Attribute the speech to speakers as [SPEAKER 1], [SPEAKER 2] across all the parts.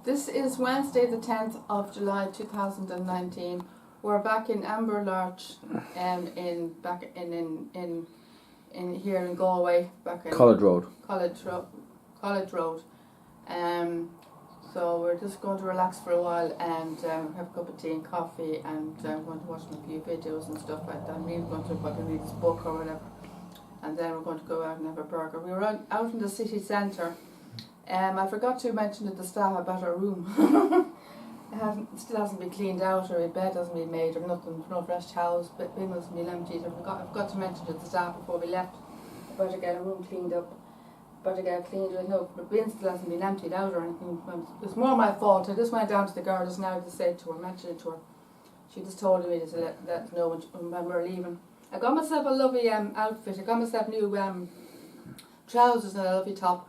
[SPEAKER 1] This is Wednesday, the 10th of July 2019. We're back in Amber Lodge, in here in Galway, back in
[SPEAKER 2] College Road.
[SPEAKER 1] College Road. So we're just going to relax for a while and have a cup of tea and coffee, and I'm going to watch a few videos and stuff like that. I'm even going to probably read this book or whatever, and then we're going to go out and have a burger. We were out in the city centre. I forgot to mention to the staff about our room. Still hasn't been cleaned out, or a bed hasn't been made, or nothing, no fresh towels, but bin hasn't been emptied. I forgot to mention to the staff before we left about to get a room cleaned up. About to get it cleaned. No, the bin still hasn't been emptied out or anything. It's more my fault. I just went down to the girl just now to say to her, mention it to her. She just told me to let us know when we're leaving. I got myself a lovely outfit. I got myself new trousers and a lovely top.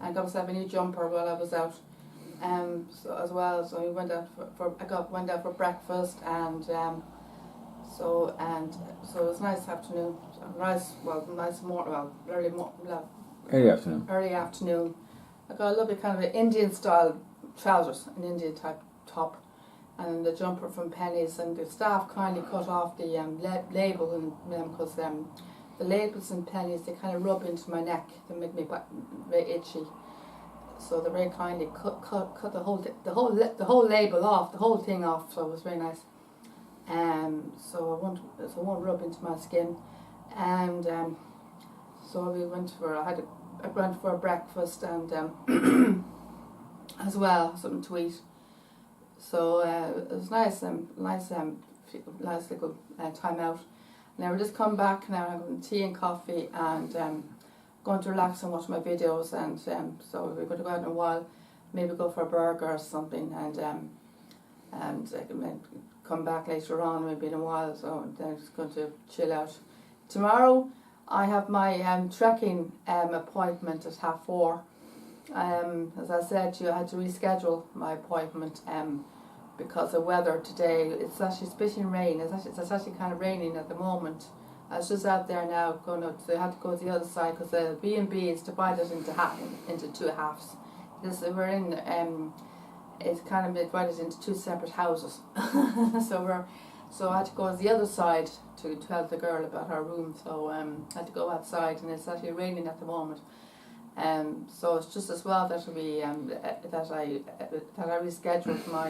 [SPEAKER 1] I got myself a new jumper while I was out, so as well. So we went out went out for breakfast, and so it was a nice afternoon. Early afternoon. I got a lovely kind of an Indian style trousers, an Indian type top, and the jumper from Penny's. And the staff kindly cut off the label, and because the labels in Penny's, they kind of rub into my neck. They make me very itchy. So they very kindly cut the whole label off, the whole thing off. So it was very nice. So it won't rub into my skin. And so we went for I went for breakfast and as well something to eat. So it was nice little time out. Now we're just come back now, having tea and coffee, and going to relax and watch my videos, and so we're going to go out in a while, maybe go for a burger or something, and come back later on, maybe in a while. So then just going to chill out. Tomorrow I have my trekking appointment at 4:30. As I said to you, I had to reschedule my appointment because of weather today. It's actually spitting rain. It's actually kind of raining at the moment. I was just out there now going out, so I had to go to the other side because the B&B is divided into two halves. We're in it's kind of divided into two separate houses. So I had to go to the other side to tell the girl about her room. So I had to go outside, and it's actually raining at the moment. So it's just as well that I rescheduled my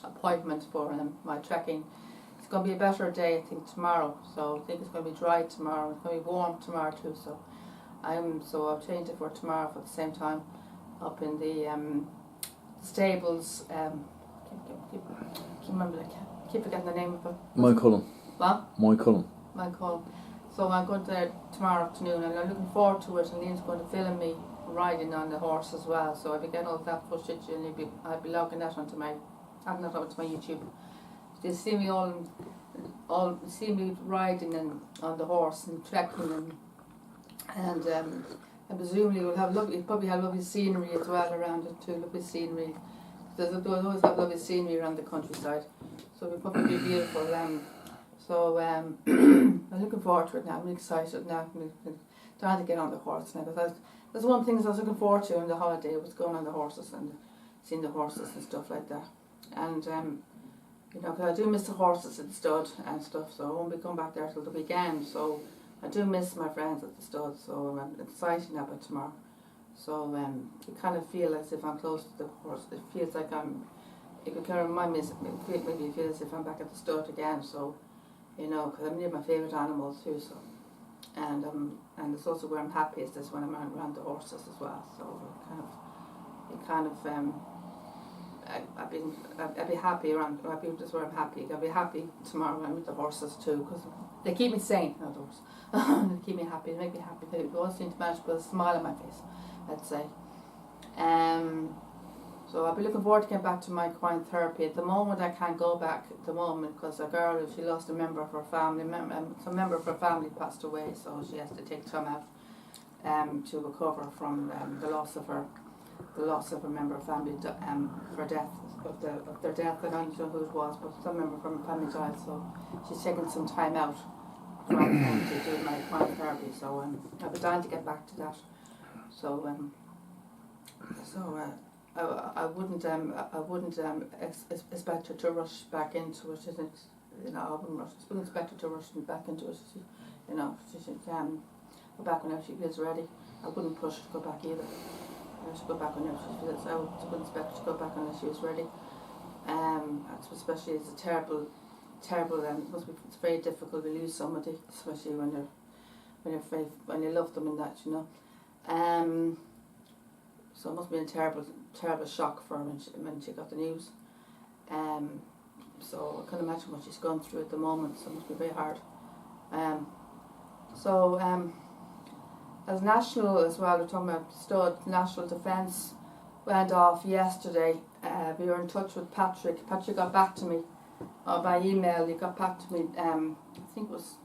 [SPEAKER 1] appointment for my trekking. It's going to be a better day, I think, tomorrow. So I think it's going to be dry tomorrow. It's going to be warm tomorrow too. So I've changed it for tomorrow for the same time, up in the stables. Keep forgetting the name of it.
[SPEAKER 2] Moycullen.
[SPEAKER 1] What?
[SPEAKER 2] Moycullen.
[SPEAKER 1] So I'm going there tomorrow afternoon, and I'm looking forward to it. And Liam's going to film me riding on the horse as well. So I'll be getting all that footage, and I'll be logging that onto my YouTube. You'll see me see me riding on the horse and trekking, and presumably we'll probably have lovely scenery as well around it too. Lovely scenery. They'll always have lovely scenery around the countryside, so it'll probably be beautiful. I'm looking forward to it now. I'm excited now. I'm trying to get on the horse now, because that's one thing I was looking forward to in the holiday, was going on the horses and seeing the horses and stuff like that. And because I do miss the horses at the stud and stuff, so I won't be going back there till the weekend. So I do miss my friends at the stud, so I'm excited about tomorrow. So you kind of feel as if I'm close to the horse. It feels like it could kind of remind me, maybe it feels as if I'm back at the stud again. So, because I'm near my favourite animals too. So, and it's also where I'm happiest is when I'm around the horses as well. So I'd be happy around. Just where I'm happy. I'll be happy tomorrow when I'm with the horses too, because they keep me sane. They keep me happy. They make me happy. They always seem to manage to put a smile on my face, I'd say. So I'll be looking forward to getting back to my equine therapy. At the moment, I can't go back at the moment because a girl, she lost a member of her family. Some member of her family passed away, so she has to take time out to recover from the loss of her member of family for death of their death. I don't know who it was, but some member from her family died, so she's taking some time out from to do my equine therapy. So I'll be dying to get back to that. So I wouldn't expect her to rush back into it. I wouldn't expect her to rush back into it. She should go back whenever she feels ready. I wouldn't push her to go back either. She should go back whenever she feels. I wouldn't expect her to go back unless she was ready. Especially it's a terrible. It's very difficult to lose somebody, especially when you love them and that, So it must be a terrible shock for her when she got the news. So I can imagine what she's going through at the moment. So it must be very hard. As national as well, we're talking about Stud National Defence went off yesterday. We were in touch with Patrick. Patrick got back to me by email. He got back to me. I think it was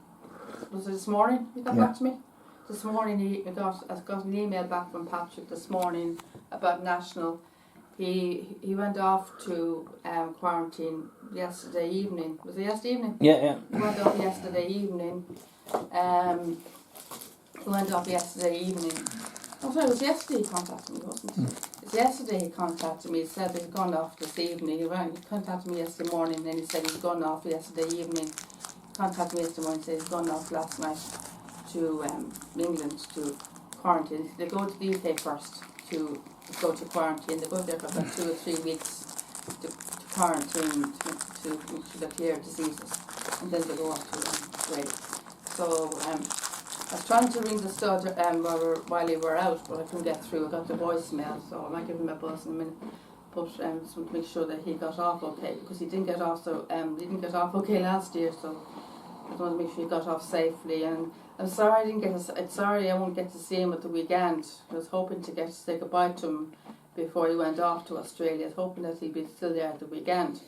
[SPEAKER 1] it this morning? He got back to me. This morning I got an email back from Patrick this morning about national. He went off to quarantine yesterday evening. Was it yesterday evening?
[SPEAKER 2] Yeah.
[SPEAKER 1] He went off yesterday evening. Oh, sorry, it was yesterday he contacted me, wasn't it? It was yesterday he contacted me. He said he'd gone off this evening. He contacted me yesterday morning, then he said he'd gone off yesterday evening. Contacted me yesterday morning and said he'd gone off last night to England to quarantine. They go to the UK first to go to quarantine. They go there for about 2 or 3 weeks to quarantine to clear diseases, and then they go off to Australia. So I was trying to ring the Stud while you were out, but I couldn't get through. I got the voicemail, so I might give him a buzz in a minute. But just to make sure that he got off okay, because he didn't get off okay last year. So I just want to make sure he got off safely. And I'm sorry I won't get to see him at the weekend. I was hoping to say goodbye to him before he went off to Australia. I was hoping that he'd be still there at the weekend.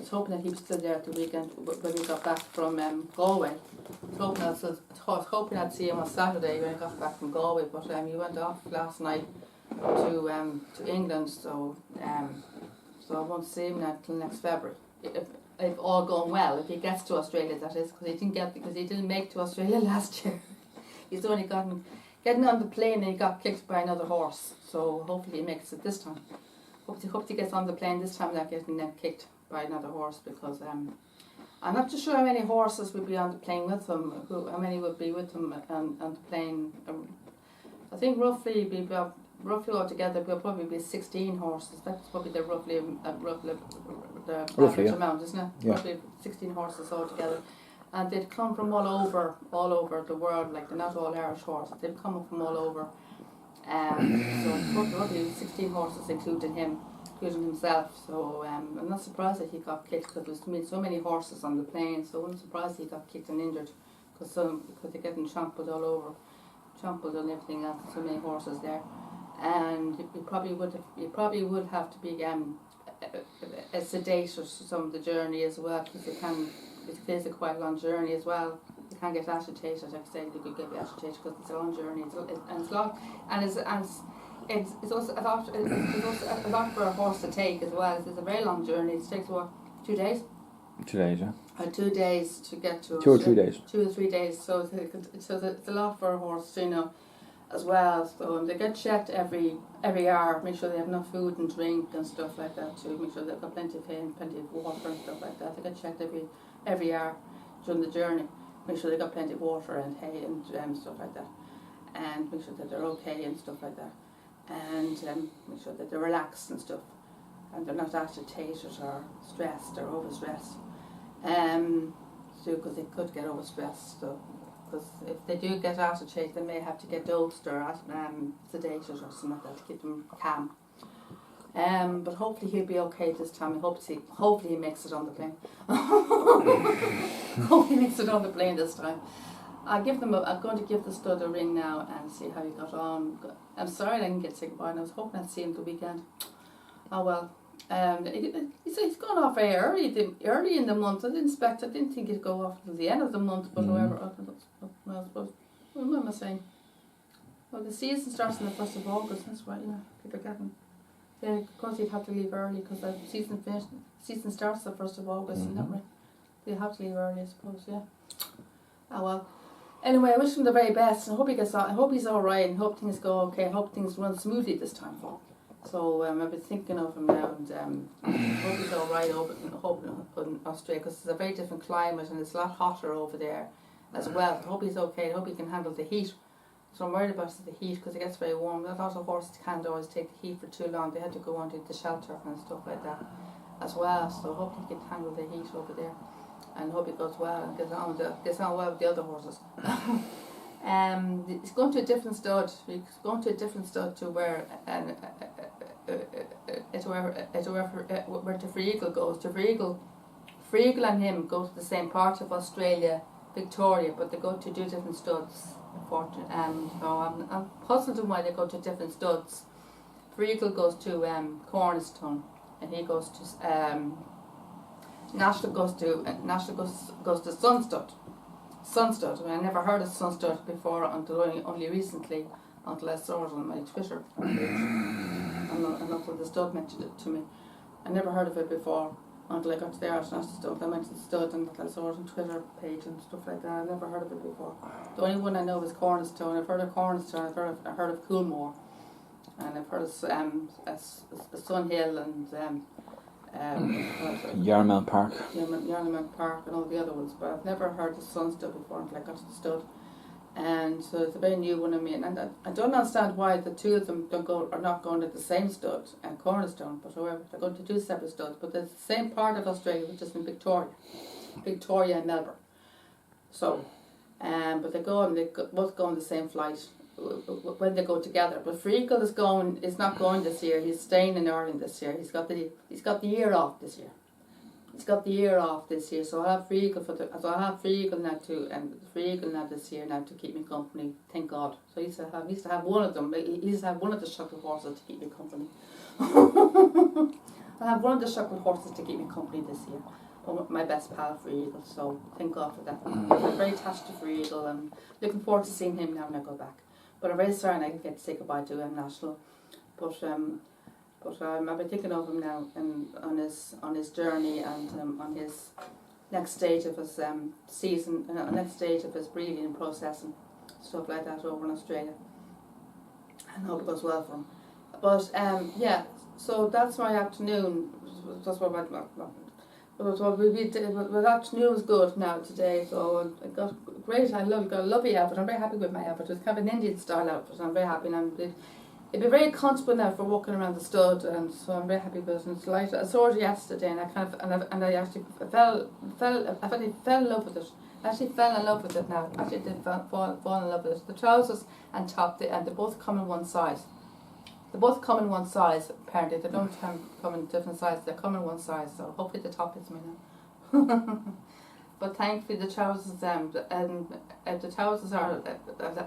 [SPEAKER 1] When we got back from Galway. I was hoping I'd see him on Saturday when I got back from Galway, but he went off last night to England, so I won't see him until next February. If all going well, if he gets to Australia, that is, because he didn't make to Australia last year. He's only getting on the plane and he got kicked by another horse. So hopefully he makes it this time. Hope he gets on the plane this time without getting kicked by another horse, because I'm not too sure how many horses would be on the plane with him. How many would be with him on the plane? I think roughly altogether there'll probably be 16 horses. That's probably the roughly average amount, isn't it?
[SPEAKER 2] Yeah.
[SPEAKER 1] Roughly 16 horses altogether, and they'd come from all over the world. Like, they're not all Irish horses. They've come from all over. So roughly 16 horses, including himself. So I'm not surprised that he got kicked, because there's so many horses on the plane. So I'm surprised he got kicked and injured, because they're getting trampled all over, trampled and everything else. So many horses there, and he probably would have to be sedated some of the journey as well, because it is a quite long journey as well. You can't get agitated. Like I said, you could get agitated because it's a long journey, it's long, and it's also a lot for a horse to take as well. It's a very long journey. It takes 2 days?
[SPEAKER 2] 2 days, yeah.
[SPEAKER 1] 2 days to get to
[SPEAKER 2] 2 or 3 days.
[SPEAKER 1] 2 or 3 days. So it's a lot for a horse, as well. So they get checked every hour, make sure they have enough food and drink and stuff like that, to make sure they've got plenty of hay and plenty of water and stuff like that. They get checked every hour during the journey. Make sure they've got plenty of water and hay and stuff like that, and make sure that they're okay and stuff like that, and make sure that they're relaxed and stuff, and they're not agitated or stressed or overstressed, because they could get overstressed. So, because if they do get agitated, they may have to get dosed or sedated or something like that to keep them calm. But hopefully he'll be okay this time. Hopefully he makes it on the plane. Hopefully he makes it on the plane this time. I'm going to give the Stud a ring now and see how he got on. I'm sorry I didn't get to say goodbye, and I was hoping I'd see him the weekend. Oh well. He's gone off very early in the month. I didn't think he'd go off until the end of the month, but however, what am I saying? Well, the season starts on the 1st of August, that's why, people are getting. Yeah, of course he'd have to leave early, because the season starts the 1st of August, isn't that right? He'd have to leave early, I suppose, yeah. Oh well. Anyway, I wish him the very best, and I hope he gets on. I hope he's alright, and hope things go okay. I hope things run smoothly this time for him. So I've been thinking of him now, and hope he's all right over in Australia, because it's a very different climate and it's a lot hotter over there as well. I hope he's okay. I hope he can handle the heat. So I'm worried about the heat because it gets very warm. I thought the horses can't always take the heat for too long. They had to go under the shelter and stuff like that as well. So I hope he can handle the heat over there, and hope he goes well and gets on well with the other horses. He's going to a different stud. He's going to a different stud to where where the Free Eagle goes. The Free Eagle and him go to the same part of Australia, Victoria, but they go to 2 different studs. So I'm puzzled on why they go to different studs. Free Eagle goes to Cornerstone, and he goes to National goes to Sunstud. I mean, I never heard of Sunstud before until only recently, until I saw it on my Twitter page, and until the stud mentioned it to me. I never heard of it before until I got to the Irish National Stud. I mentioned the stud and I saw it on Twitter page and stuff like that. I never heard of it before. The only one I know is Cornerstone. I've heard of Cornerstone. I've heard of Coolmore, and I've heard of Sunhill and
[SPEAKER 2] Yarmouth Park.
[SPEAKER 1] Yarmouth Park and all the other ones, but I've never heard of Sunstud before until I got to the stud. And so it's a very new one on me, and I don't understand why the 2 of them are not going to the same stud and Cornerstone, but however they're going to 2 separate studs, but it's the same part of Australia, which is in Victoria and Melbourne. So, but they both go on the same flight when they go together. But Free Eagle is not going this year. He's staying in Ireland this year. He's got the year off this year. So I'll have Free Eagle now too, and Free Eagle now this year now to keep me company. Thank God. So he used to have one of them. He used to have one of the shuckle horses to keep me company. I'll have one of the shuckle horses to keep me company this year. My best pal, Free Eagle. So thank God for that. I'm very attached to Free Eagle, and looking forward to seeing him now when I go back. But I'm very sorry I didn't get to say goodbye to him National. But I've been thinking of him now, and on his journey, and on his next stage of his season, next stage of his breeding and processing, stuff like that over in Australia. And I hope it goes well for him. But yeah, so that's my afternoon. That's what the afternoon was good now today. So I got great. Got a lovely outfit. I'm very happy with my outfit. It's kind of an Indian style outfit. I'm very happy, and it'd be very comfortable now for walking around the stud, and so I'm very happy with it. And it's light. I saw it yesterday, and I actually fell in love with it. I actually fell in love with it now. I actually did fall in love with it. The trousers and top, they both come in one size. They both come in one size, apparently. They don't come in different sizes. They come in one size, so hopefully the top fits me now. But thankfully the trousers and the trousers are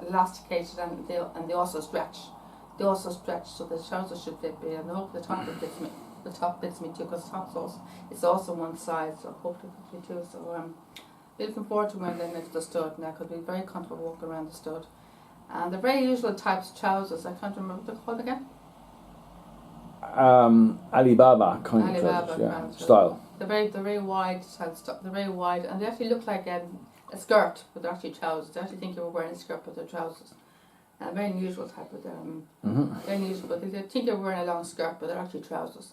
[SPEAKER 1] elasticated, and they also stretch. They also stretch, so the trousers should fit me, and I hope the top fits me. The top fits me too, because it's also one size, so hopefully it fits me too. So I'm looking forward to wearing them next to the stud now, because it'll be very comfortable walking around the stud. And the very usual types of trousers, I can't remember what they're called again.
[SPEAKER 2] Alibaba kind of style.
[SPEAKER 1] They're very wide, they're very wide, and they actually look like a skirt, but they're actually trousers. I actually think you were wearing a skirt, but they're trousers. Very unusual type of them. Very unusual, but they think you're wearing a long skirt, but they're actually trousers.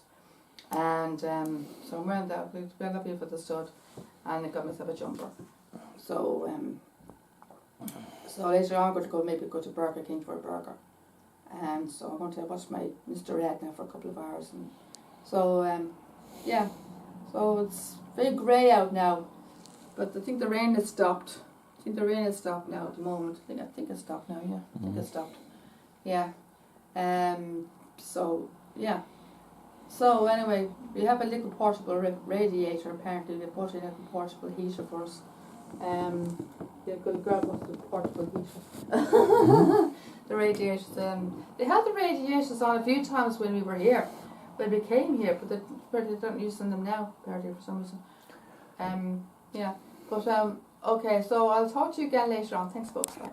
[SPEAKER 1] And so I'm wearing that. We're happy for the stud, and I got myself a jumper. So later on, I'm going to maybe go to Burger King for a burger. And so I'm going to watch my Mr. Red now for a couple of hours. And so yeah, so it's very grey out now, but I think the rain has stopped. I think the rain has stopped now at the moment. I think it's stopped now. Yeah, I think it's stopped. Yeah. So yeah. So anyway, we have a little portable radiator. Apparently, they put in a portable heater for us. You're going to grab us the portable heater. The radiators. They had the radiators on a few times when we were here, when we came here, but they're not using them now. Apparently, for some reason. Yeah. But okay. So I'll talk to you again later on. Thanks, folks. Bye.